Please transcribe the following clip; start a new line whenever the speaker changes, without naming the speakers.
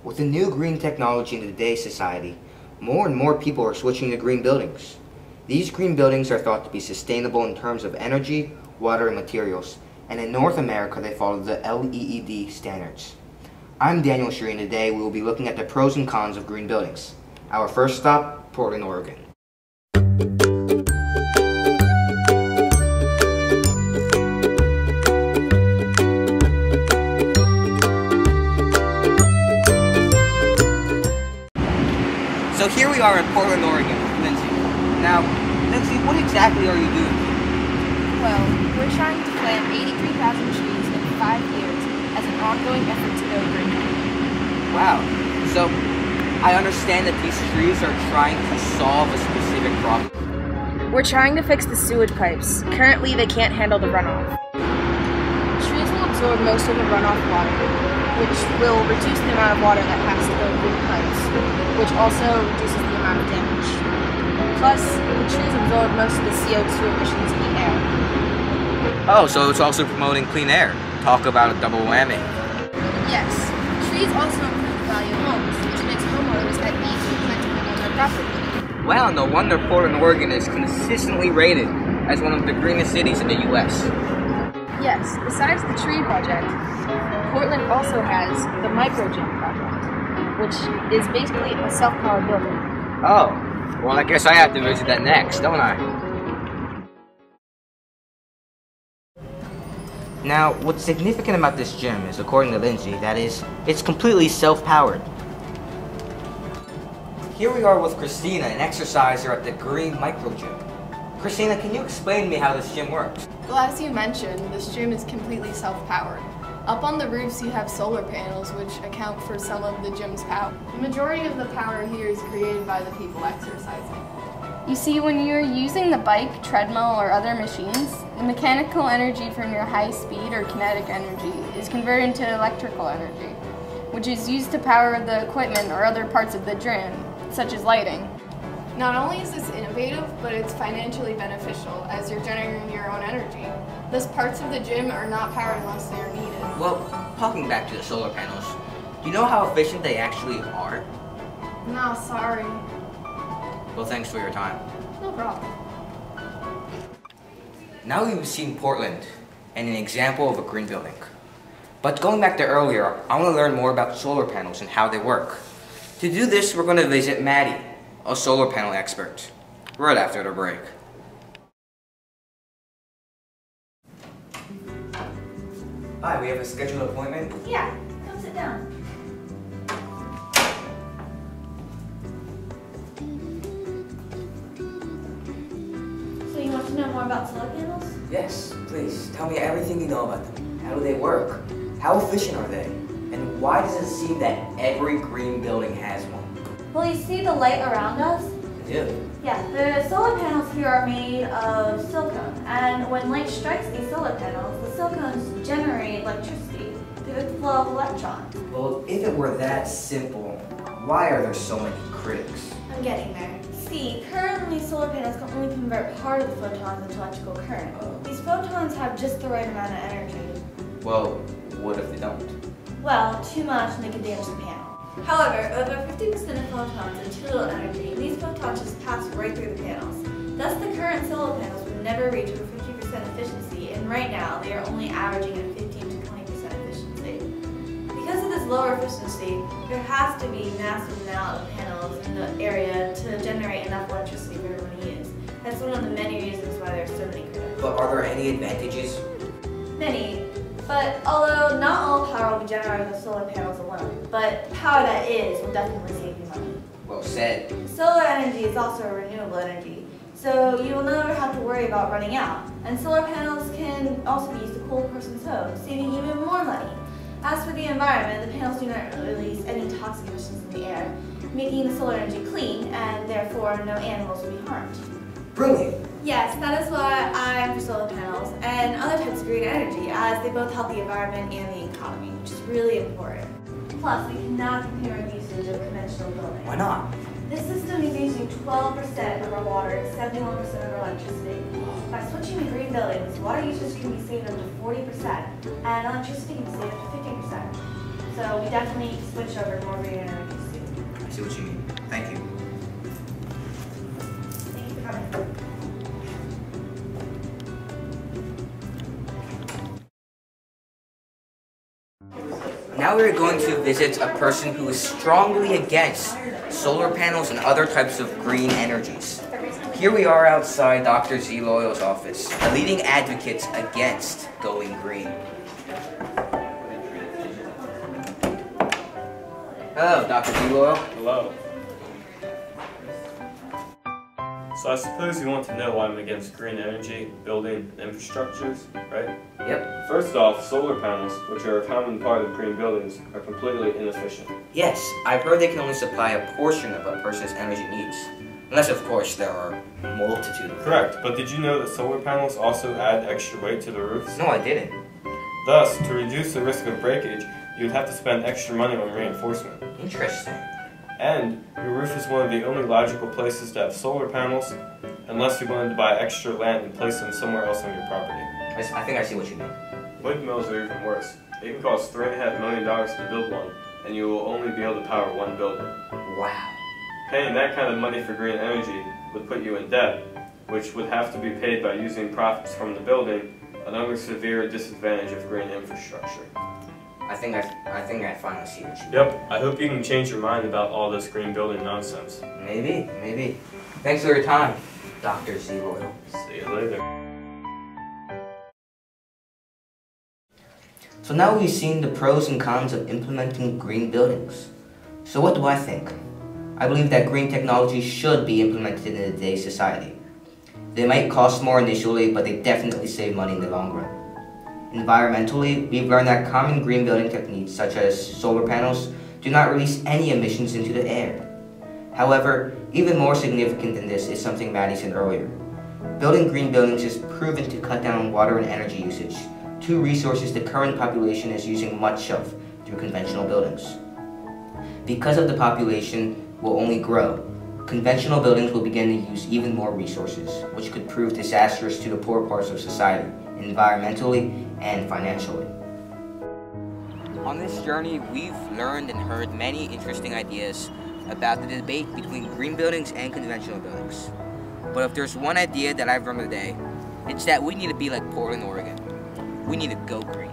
With the new green technology in today's society, more and more people are switching to green buildings. These green buildings are thought to be sustainable in terms of energy, water, and materials, and in North America they follow the LEED standards. I'm Daniel Shereen, and today we will be looking at the pros and cons of green buildings. Our first stop, Portland, Oregon. So here we are in Portland, Oregon with Lindsay. Now, Lindsay, what exactly are you doing here?
Well, we're trying to plant 83,000 trees in 5 years as an ongoing effort to go green.
Wow. So, I understand that these trees are trying to solve a specific problem.
We're trying to fix the sewage pipes. Currently, they can't handle the runoff. Trees will absorb most of the runoff water, which will reduce the amount of water that has to go through the pipes, which also reduces the amount of damage. Plus, the trees absorb most of the CO2 emissions in the air.
Oh, so it's also promoting clean air. Talk about a double whammy.
Yes, trees also improve the value of homes, which makes homeowners at ease with planting them on their property.
Well, no wonder Portland, Oregon is consistently rated as one of the greenest cities in the U.S.
Yes, besides the tree project, Portland also has the Microgym project, which is basically a self-powered building.
Oh, well, I guess I have to visit that next, don't I? Now, what's significant about this gym is, according to Lindsay, that is, it's completely self-powered. Here we are with Christina, an exerciser at the Green Microgym. Christina, can you explain to me how this gym works?
Well, as you mentioned, this gym is completely self-powered. Up on the roofs you have solar panels which account for some of the gym's power. The majority of the power here is created by the people exercising.
You see, when you're using the bike, treadmill, or other machines, the mechanical energy from your high speed or kinetic energy is converted into electrical energy, which is used to power the equipment or other parts of the gym, such as lighting.
Not only is this innovative, but it's financially beneficial as you're generating your own energy. Thus, parts of the gym are not powered unless they are needed.
Well, talking back to the solar panels, do you know how efficient they actually are?
No, sorry.
Well, thanks for your time.
No problem.
Now we've seen Portland and an example of a green building. But going back to earlier, I want to learn more about solar panels and how they work. To do this, we're going to visit Maddie, a solar panel expert, right after the break. Hi, we have a scheduled appointment.
Yeah, come sit down. So you want to know more about solar panels?
Yes, please. Tell me everything you know about them. How do they work? How efficient are they? And why does it seem that every green building has one?
Well, you see the light around us?
I do.
Yeah, the solar panels here are made of silicone, and when light strikes these solar panels, the silicones generate electricity through the flow of electrons.
Well, if it were that simple, why are there so many critics?
I'm getting there. See, currently solar panels can only convert part of the photons into electrical current. These photons have just the right amount of energy.
Well, what if they don't?
Well, too much and they can damage the panel. However, over 50% of photons are too little energy, and these photons just pass right through the panels. Thus, the current solar panels would never reach over 50% efficiency, and right now they are only averaging at 15 to 20% efficiency. Because of this lower efficiency, there has to be a massive amount of panels in the area to generate enough electricity for everyone to use. That's one of the many reasons why there are so many critics.
But are there any advantages?
Many. But although not all power will be generated with solar panels alone, but the power that is will definitely save you money.
Well said.
Solar energy is also a renewable energy, so you will never have to worry about running out. And solar panels can also be used to cool a person's home, saving even more money. As for the environment, the panels do not release any toxic emissions in the air, making the solar energy clean, and therefore no animals will be harmed.
Brilliant.
Yes, that is why I am for solar panels and other types of green energy, as they both help the environment and the economy, which is really important. Plus, we cannot compare our usage of conventional buildings.
Why not?
This system is using 12% of our water and 71% of our electricity. By switching to green buildings, water usage can be saved up to 40%, and electricity can be saved up to 50%. So So we definitely need to switch over to more green energy soon.
I see what you mean. Thank you.
Thank you for coming.
Now we're going to visit a person who is strongly against solar panels and other types of green energies. Here we are outside Dr. Z. Loyal's office, a leading advocate against going green. Hello, Dr. Z. Loyal.
Hello. So I suppose you want to know why I'm against green energy, building, and infrastructures, right?
Yep.
First off, solar panels, which are a common part of green buildings, are completely inefficient.
Yes, I've heard they can only supply a portion of a person's energy needs. Unless, of course, there are a multitude of them.
Correct, but did you know that solar panels also add extra weight to the roofs?
No, I didn't.
Thus, to reduce the risk of breakage, you would have to spend extra money on reinforcement.
Interesting.
And your roof is one of the only logical places to have solar panels, unless you wanted to buy extra land and place them somewhere else on your property.
I think I see what you mean.
Windmills are even worse. They can cost $3.5 million to build one, and you will only be able to power one building.
Wow.
Paying that kind of money for green energy would put you in debt, which would have to be paid by using profits from the building, another severe disadvantage of green infrastructure.
I think I finally see what you mean.
Yep, I hope you can change your mind about all this green building nonsense.
Maybe. Thanks for your time, Dr. Z. Loyal.
See you later.
So now we've seen the pros and cons of implementing green buildings. So what do I think? I believe that green technology should be implemented in today's society. They might cost more initially, but they definitely save money in the long run. Environmentally, we've learned that common green building techniques such as solar panels do not release any emissions into the air. However, even more significant than this is something Maddie said earlier. Building green buildings is proven to cut down water and energy usage, two resources the current population is using much of through conventional buildings. Because of the population will only grow, conventional buildings will begin to use even more resources, which could prove disastrous to the poor parts of society, environmentally and financially. On this journey, we've learned and heard many interesting ideas about the debate between green buildings and conventional buildings. But if there's one idea that I've learned today, it's that we need to be like Portland, Oregon. We need to go green.